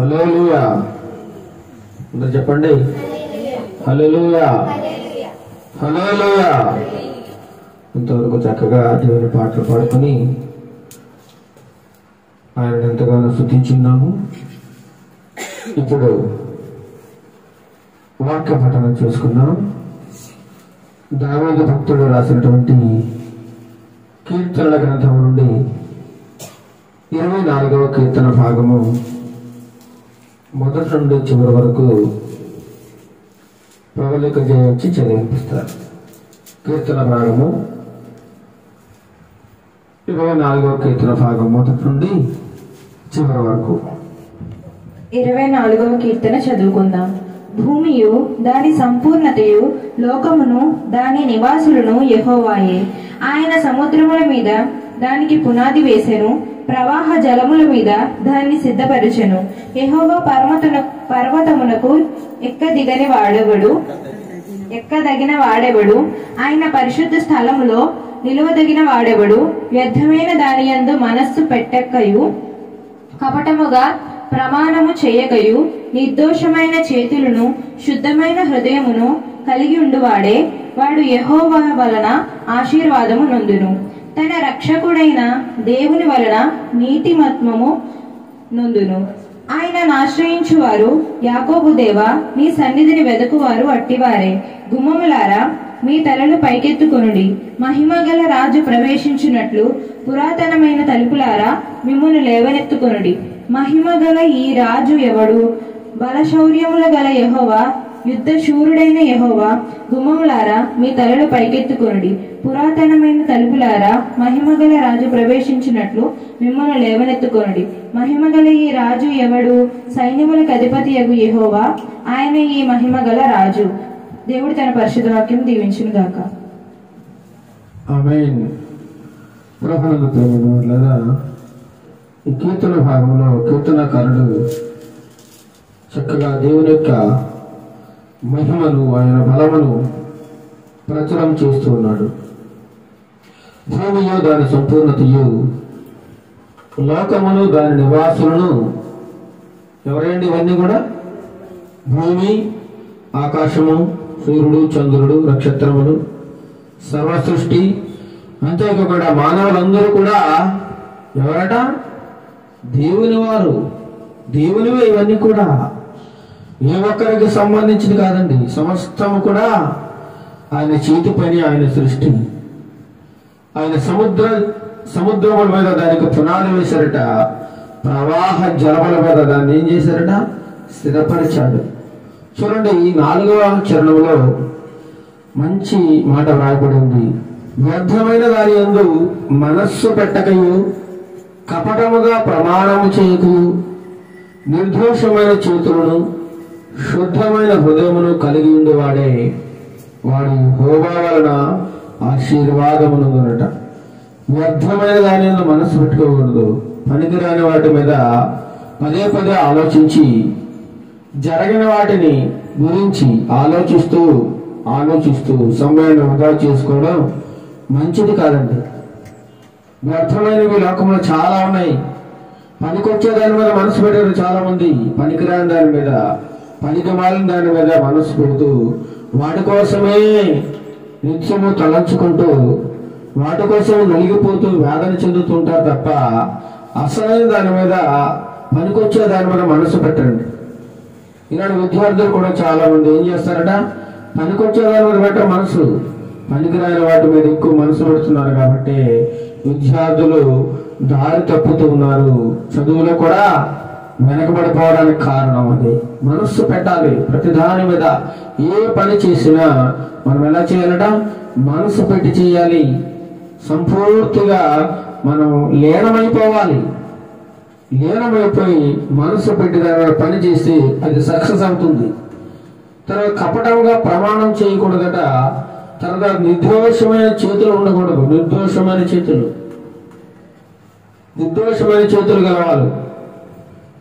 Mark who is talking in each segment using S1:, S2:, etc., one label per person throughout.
S1: హల్లెలూయా. అందరూ చెప్పండి హల్లెలూయా, హల్లెలూయా. ఇంతవరకు చక్కగా దేవుని పాటలు పాడుకొని ఆయన ఎంతగానో స్తుతించున్నాము. ఇప్పుడు వాక్య పఠనం చేసుకుందాం. దావీదు భక్తుడు రాసినటువంటి కీర్తనల గ్రంథం నుండి 24వ కీర్తన భాగము మొదటి నుండి చివరి వరకు ప్రవళిక చేయొచ్చి చదివిస్తారు. కీర్తన భాగము 24వ కీర్తన భాగం మొదటి నుండి చివరి వరకు.
S2: 24వ కీర్తన చదువుకుందాం. భూమియు దాని సంపూర్ణతయు లోకమును దాని నివాసులను యెహోవాయే. ఆయన సముద్రముల మీద దానికి పునాది వేసెను, ప్రవాహ జలముల మీద దాన్ని సిద్ధపరచెను. యెహోవా పర్వతమునకు ఎక్కదగిన వాడెవడు? ఆయన పరిశుద్ధ స్థలములో నిలువదగిన వాడెవడు? వ్యర్థమైన దానియందు మనస్సు పెట్టకయు కపటముగా ప్రమాణము చేయకయు నిర్దోషమైన చేతులను శుద్ధమైన హృదయమును కలిగి ఉండువాడే. వాడు యెహోవా వలన ఆశీర్వాదము నొందును, తన రక్షకుడైన దేవుని వలన నీతిమత్వము నొందును. ఆయనను ఆశ్రయించువారు యాకోబు దేవా, నీ సన్నిధిని వెదకువారు అట్టివారే. గుమ్మములారా, మీ తలలు పైకెత్తుకొనుడి. మహిమగల రాజు ప్రవేశించున్నట్లు పురాతనమైన తలుపులారా, మిమ్మును లేవనెత్తుకొనుడి. మహిమగల ఈ రాజు ఎవడు? బలశౌర్యముల గల యెహోవా, యుద్ధ శూరుడైన యెహోవా. గుమ్మములారా, మీ తలలు పైకెత్తుకొనుడి. పురాతనమైన తలుపులారా, మహిమగల రాజు ప్రవేశించినట్లు మిమ్మల్ని లేవనెత్తుకొనుడి. మహిమగల ఈ రాజు ఎవడు? సైన్యములకు అధిపతియగు యెహోవా, ఆయన ఈ మహిమగల రాజు. దేవుడు తన పరిశుద్ధ వాక్యం దీవించును గాక.
S1: ఆమేన్. ప్రభువునందు ప్రియమైనవారులారా, ఈ కీర్తన భాగంలో కీర్తనకారుడు చక్కగా దేవుని యొక్క మహిమను, ఆయన బలమును ప్రచురం చేస్తూ ఉన్నాడు. భూమియు దాని సంపూర్ణతయు లోకమును దాని నివాసులను. ఎవరండి ఇవన్నీ కూడా? భూమి, ఆకాశము, సూర్యుడు, చంద్రుడు, నక్షత్రములు, సర్వసృష్టి, అంతేకాకుండా మానవులందరూ కూడా ఎవరట? దేవుని వారు, దేవునివే ఇవన్నీ కూడా. ఏ ఒక్కరికి సంబంధించింది కాదండి, సమస్తము కూడా ఆయన చేతి పని, ఆయన సృష్టి. ఆయన సముద్రముల మీద దానికి పునాది వేశారట, ప్రవాహ జలముల మీద దాన్ని ఏం చేశారట? స్థిరపరిచాడు. చూడండి, ఈ 4వ చరణంలో మంచి మాట వ్రాయబడి ఉంది. వ్యర్థమైన దాని యందు మనస్సు పెట్టకయు కపటముగా ప్రమాణము చేయకు నిర్దోషమైన చేతులను శుద్ధమైన హృదయమును కలిగి ఉండేవాడే. వాడు యెహోవా వలన ఆశీర్వాదమునందునట. వ్యర్థమైన దాని యందు మనస్సు పెట్టుకోకూడదు. పనికిరాని వాటి మీద పదే పదే ఆలోచించి జరిగిన వాటిని గురించి ఆలోచిస్తూ సమయాన్ని వృధా చేసుకోవడం మంచిది కాదండి. వ్యర్థమైనవి లోకంలో చాలా ఉన్నాయి. పనికొచ్చే దాని మీద మనసు పెట్టారు చాలా మంది. పనికిరాని దాని మీద, పనికి మాలిన దాని మీద మనసు పెడుతూ వాటి కోసమే నిత్యము తలంచుకుంటూ వాటి కోసం నలిగిపోతూ వేదన చెందుతుంటారు తప్ప అసలైన దాని మీద, పనికొచ్చే దాని మీద మనసు పెట్టండి. ఈనాడు విద్యార్థులు కూడా చాలా మంది ఏం చేస్తారట? పనికొచ్చే దాని మీద పెట్ట మనసు, పనికిరాని వాటి మీద ఎక్కువ మనసు పెడుతున్నారు. కాబట్టి విద్యార్థులు దారి తప్పుతూ ఉన్నారు. చదువులో కూడా వెనకబడిపోవడానికి కారణం అది. మనస్సు పెట్టాలి ప్రతి దాని మీద. ఏ పని చేసినా మనం ఎలా చేయాలట? మనసు పెట్టి చేయాలి. సంపూర్తిగా మనం లీనమైపోవాలి. లీనమైపోయి మనసు పెట్టి దాని పని చేస్తే అది సక్సెస్ అవుతుంది. తర్వాత కపటంగా ప్రమాణం చేయకూడదట. తర్వాత నిర్దోషమైన చేతులు ఉండకూడదు. నిర్దోషమైన చేతులు గలవాళ్ళు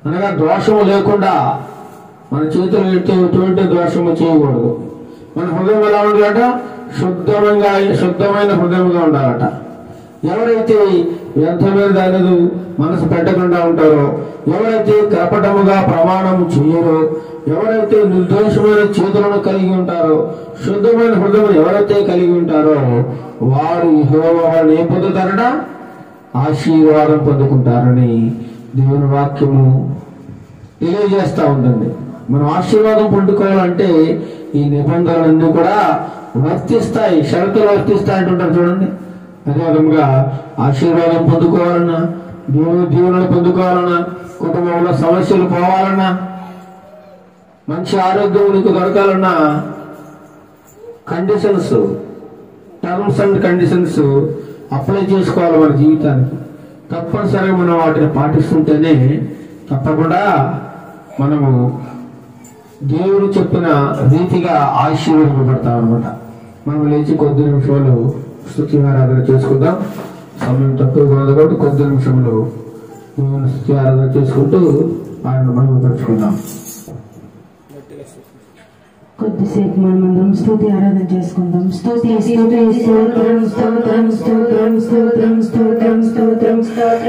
S1: అనగా దోషము లేకుండా మన చేతులు ఎటువంటి దోషము చేయకూడదు. మన హృదయం ఎలా ఉండాలట? శుద్ధమైన హృదయంగా ఉండాలట. ఎవరైతే వ్యర్థమైన దాని మనసు పెట్టకుండా ఉంటారో, ఎవరైతే కపటముగా ప్రమాణం చేయరో, ఎవరైతే నిర్దోషమైన చేతులను కలిగి ఉంటారో, శుద్ధమైన హృదయం ఎవరైతే కలిగి ఉంటారో వారు యెహోవాను ఏం పొందుతారట? ఆశీర్వాదం పొందుకుంటారని దేవుని వాక్యము తెలియజేస్తా ఉంటుంది. మనం ఆశీర్వాదం పొందుకోవాలంటే ఈ నిబంధనలన్నీ కూడా వర్తిస్తాయి, షరతులు వర్తిస్తాయి అంటుంటారు చూడండి. అదేవిధంగా ఆశీర్వాదం పొందుకోవాలన్నా, దేవుని దీవెనలు పొందుకోవాలన్నా, కుటుంబంలో సమస్యలు పోవాలన్నా, మంచి ఆరోగ్యం నీకు దొరకాలన్నా conditions, terms and conditions apply చేసుకోవాలి మన జీవితానికి. తప్పనిసరిగా మనం వాటిని పాటిస్తుంటేనే తప్పకుండా మనము దేవుడు చెప్పిన రీతిగా ఆశీర్వదింపబడతాం అనమాట. మనం లేచి కొద్ది నిమిషాలు స్తుతి ఆరాధన చేసుకుందాం. సమయం తక్కువగా ఉంది కాబట్టి కొద్ది నిమిషంలో దేవుని స్తుతి ఆరాధన చేసుకుంటూ ఆయన మహిమపరుచుకుందాం.
S3: కొద్దిసేపు మనమందరం స్తుతి ఆరాధన చేసుకుందాం. స్తుతి స్తుతి స్తోత్రం స్తోత్రం స్తోత్రం స్తోత్రం స్తోత్రం స్తోత్రం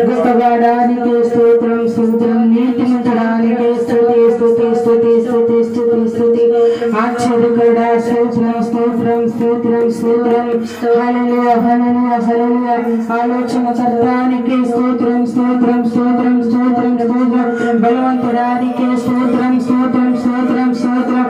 S3: గొప్పవాడానికి స్తోత్రం స్తోత్రం నీతిమంతుడానికి స్తుతి స్తుతి స్తుతి స్తుతి స్తుతి స్తుతి ఆశ్చర్యకరుడా స్తోత్రం స్తోత్రం స్తోత్రం స్తోత్రం హల్లెలూయా హల్లెలూయా హల్లెలూయా ఆలోచనకర్తానికి స్తోత్రం స్తోత్రం స్తోత్రం స్తోత్రం స్తోత్రం బలవంతుడానికి స్తోత్రం స్తోత్రం స్తోత్రం స్తోత్రం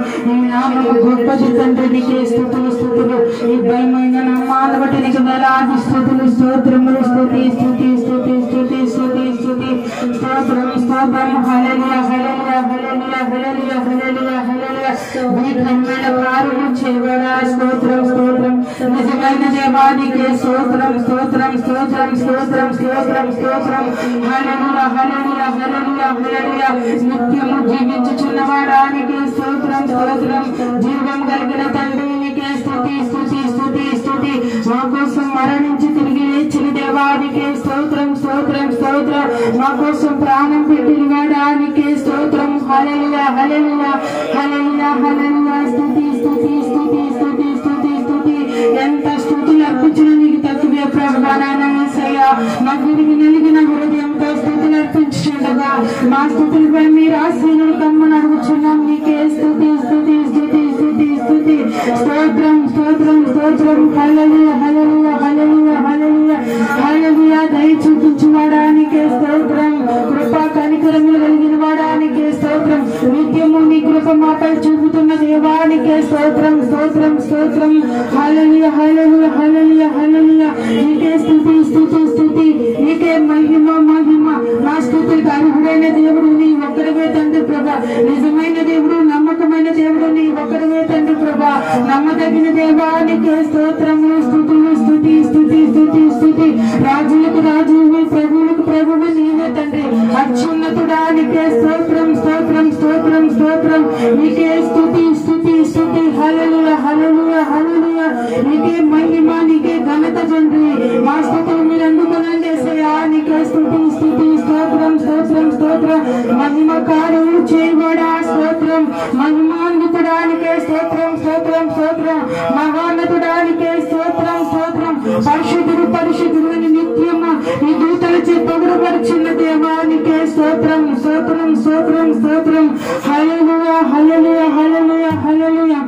S3: ఈ గొప్ప తండ్రికి స్తుతులు స్తుతులు ఈ బలమైన నామాన్ని బట్టి నీకు వేలాది స్తుతులు స్తోత్రములు స్తుతి స్తుతి స్తుతి స్తుతి స్తుతి స్తుతి స్తోత్రం స్తోత్రం హల్లెలూయా హల్లెలూయా హల్లెలూయా హల్లెలూయా హల్లెలూయా హల్లెలూయా విఘ్నమైన కార్యము చేయబడా స్తోత్రం స్తోత్రం నిజమైన దేవానికి స్తోత్రం స్తోత్రం స్తోత్రం స్తోత్రం స్తోత్రం స్తోత్రం హల్లెలూయా హల్లెలూయా హల్లెలూయా హల్లెలూయా నిత్యము జీవించుచున్నవాడానికి స్తోత్రం స్తోత్రం జీవం కలిగిన తండ్రికి స్తుతి స్తుతి స్తుతి స్తుతి మా కోసం మరణించి తిరిగి లేచిన దేవానికి స్తోత్రం స్తోత్రం స్తోత్రం మా కోసం ప్రాణం పెట్టిన వాడానికి స్తోత్రం హల్లెలూయా హల్లెలూయా హల్లెలూయా హల్లెలూయా స్తుతి స్తుతి స్తుతి స్తుతి స్తుతి స్తుతి ఎంత స్తుతులు అర్పించిన నీకు తక్కువే ప్రభువా నాయనా యేసయ్యా మా గురికి నలిగిన హృదయంతో స్తుతులు అర్పించుచుండగా మా స్తుతులపై మీరు ఆశీనులు కమ్మని అడుగుచున్నాం. నీకే స్తుతి స్తుతి స్తుతి స్తుతి స్తుతి స్తోత్రం స్తోత్రం స్తోత్రం హల్లెలూయా హల్లెలూయా హల్లెలూయా హల్లెలూయా హల్లెలూయా దయ చూపించువాడానికే స్తోత్రం కృపా కనికరములు కలిగిన వాడానికే స్తోత్రం నిత్యము నీ కృప మాపై చూపుతున్న దేవానికే స్తోత్రం స్తోత్రం స్తోత్రం హల్లెలూయా హల్లెలూయా హల్లెలూయా హల్లెలూయా నీకే స్తుతి స్తుతి స్తుతి నీకే మహిమ మహిమ నా స్తుతికి అర్హుడైన దేవుడు నీ ఒక్కడివే తండ్రి ప్రభా. నిజమైన దేవుడు నమ్మకమైన దేవుడు నీ ఒక్కడివే తండ్రి ప్రభా. నమ్మదగిన దేవానికి స్తోత్రములు స్తుతులు స్తుతి స్తుతి స్తుతి స్తుతి రాజులకు రాజు ప్రభువులకు ప్రభువు నీవే తండ్రి. అత్యున్నతుడానికే స్తోత్రం స్తోత్రం స్తోత్రం స్తోత్రం నీకే స్తుతి స్తుతి స్తుతి హల్లెలూయా హల్లెలూయా హల్లెలూయా నీకే మహిమ నీకే ఘనత తండ్రి. మా స్తుతులు మీరు అందుకోనండి యేసయ్యా. నీకే స్తుతి స్తుతి స్తోత్రం స్తోత్రం స్తోత్రం మహిమ కార్యము చేయబడా స్తోత్రం మహిమాన్వితుడానికే స్తోత్రం స్తోత్రం స్తోత్రం మహోన్నతుడానికే స్తోత్రం స్తోత్రం పరిశుద్ధుడు పరిశుద్ధుడు అని నిత్యము ఈ దూతలచే పొగడబడుచున్న దేవానికే స్తోత్రం స్తోత్రం స్తోత్రం స్తోత్రం హల్లెలూయా హల్లెలూయా హల్లెలూయా హల్లెలూయా.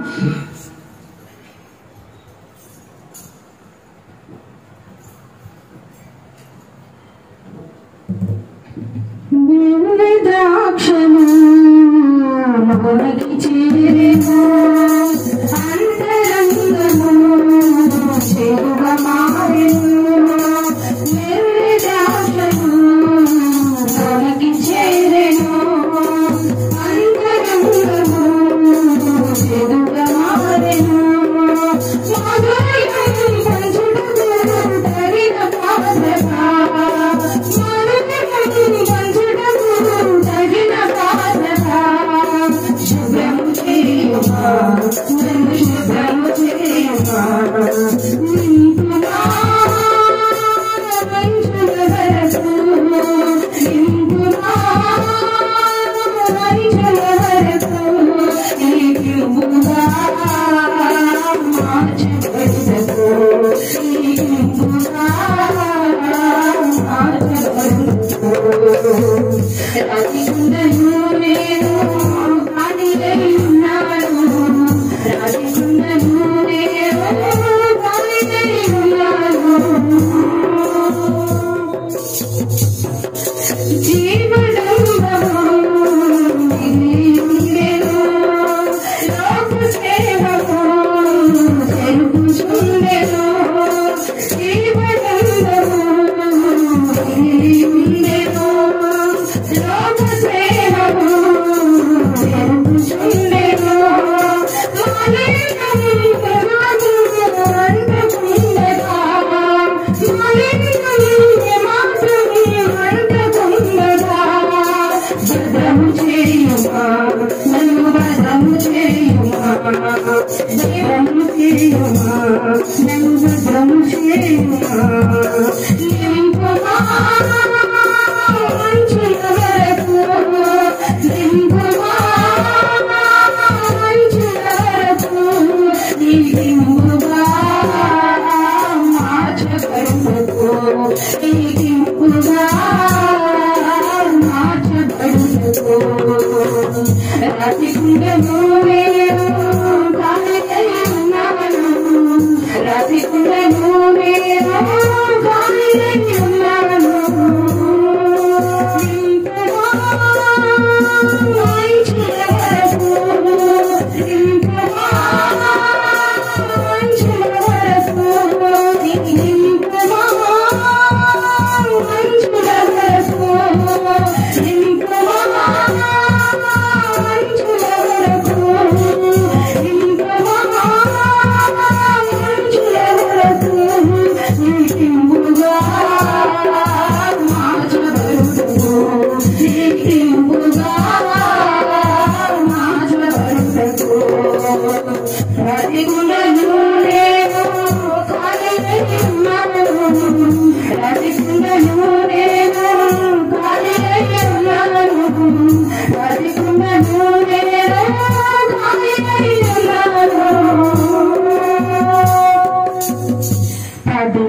S3: ద్రాక్షను చేరేమో అంతరంగము చెరువ మారెను ద్రాక్షను చేరేను అంతరంగము చెరువ మారెను శుభ్రము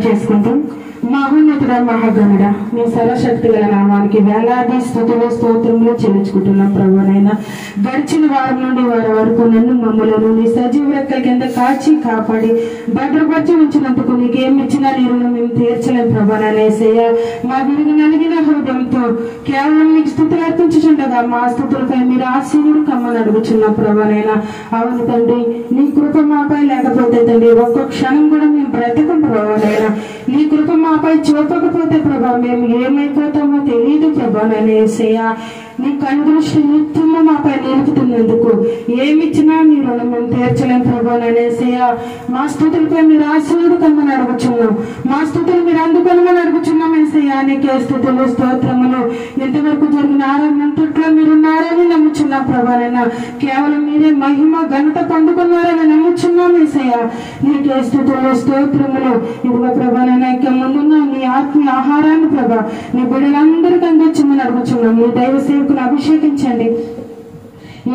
S3: చేసుకుంటాం. మహోన్నతుడా మహాగణుడా మీ సర్వశక్తి గల నామానికి వేలాది స్తుతులు స్తోత్రములు చెల్లించుకుంటున్నాం ప్రభువైనా. గడిచిన వారం నుండి వారి వరకు నన్ను మమ్మలను నీ సజీవ రెక్కల కింద కాచి కాపాడి భద్రపరిచి ఉంచినందుకు నీకేమి ఇచ్చినా నీ రుణం మేము తీర్చలేం ప్రభువైనా. యేసయ్యా మా విరుగు నలిగిన హృదయంతో కేవలం నీకు స్తుతులు అర్పించుచుండగా మా స్తుతులపై మీరు ఆశీనుడు కమ్మని అడుగుచున్నాం ప్రభువైనా. అవును తండ్రి, నీ కృప మాపై లేకపోతే తండ్రి ఒక్క క్షణం కూడా మేము బ్రతకం ప్రభువైనా. నీ కృప మాపై చూపకపోతే ప్రభా మేము ఏమైపోతామో తెలియదు ప్రభా. నేను యేసయ్యా నీ కనుదృష్టి నిత్యము మాపై నిలుపుతున్నందుకు ఏమిచ్చినా నీ రుణం మేము తీర్చలేం ప్రభా. నేను యేసయ్యా మా స్తుతులపై మీరు ఆశీర్వాదం కమ్మని అడుగుచున్నాం. మా స్తుతులు మీరు అందుకొనమని అడుగుచున్నాం యేసయ్యా. నీకే స్తుతులు స్తోత్రములు. ఇంతవరకు జరిగిన ఆరాధనంతట్లో మీరున్నారని నమ్ముచున్నాం ప్రభానైనా. కేవలం మీరే మహిమ ఘనత పొందుకున్నారని నమ్ముచున్నాం యేసయ్యా. నీకే స్తుతులు స్తోత్రములు. ఇదిగో ప్రభానైనా ఇక ముందున్న నీ ఆత్మీయ ఆహారాన్ని ప్రభా నీ బిడ్డలందరికీ అందించమని అడుగుచున్నాం. నీ దైవ సేవకుని అభిషేకించండి,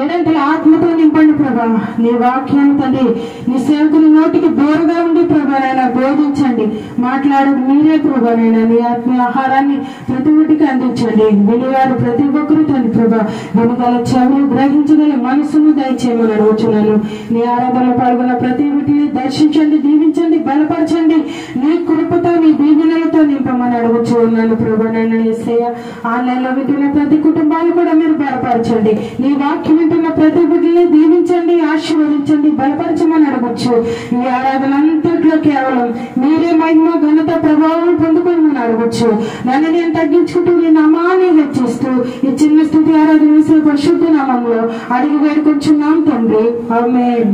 S3: ఏడంతల ఆత్మతో నింపండి ప్రభా. నీ వాక్యాన్ని తండ్రి నీ సేవకుని నోటికి బోరుగా ఉండి ప్రభానైనా బోధించండి. మాట్లాడు మీరే ప్రభానైనా. నీ ఆత్మీయ ఆహారాన్ని ప్రతి ఒక్కటికి అందించండి. వినివారు ప్రతి ఒక్కరు తండ్రి ప్రభా వినగల చెవులు గ్రహించగల మనసును దయచేయమని అడుగుచున్నాను. నీ ఆరాధనలో పాల్గొన్న ప్రతి ఒక్కటిని దర్శించండి, దీవించండి, బలపరచండి. నీ కృపతో నీ దీవెనలతో నింపమని అడుగుచున్నాను ప్రభానైనా. యేసయ్యా ఆన్లైన్లో వింటున్న ప్రతి కుటుంబాన్ని కూడా మీరు బలపరచండి. నీ వాక్యం వింటున్న ప్రతి బిడ్డని దీవించండి, ఆశీర్వదించండి, బలపరచమని అడగొచ్చు. ఈ ఆరాధన అంతట్లో కేవలం మీరే మహిమ ఘనత ప్రభావం పొందుకోమని అడగొచ్చు. నన్ను నేను తగ్గించుకుంటూ నీ నామాన్ని హెచ్చిస్తూ ఈ చిన్న స్థుతి ఆరాధన పరిశుద్ధ నామంలో అడిగి వేడుకొచ్చున్నాం తండ్రి. ఆమేన్.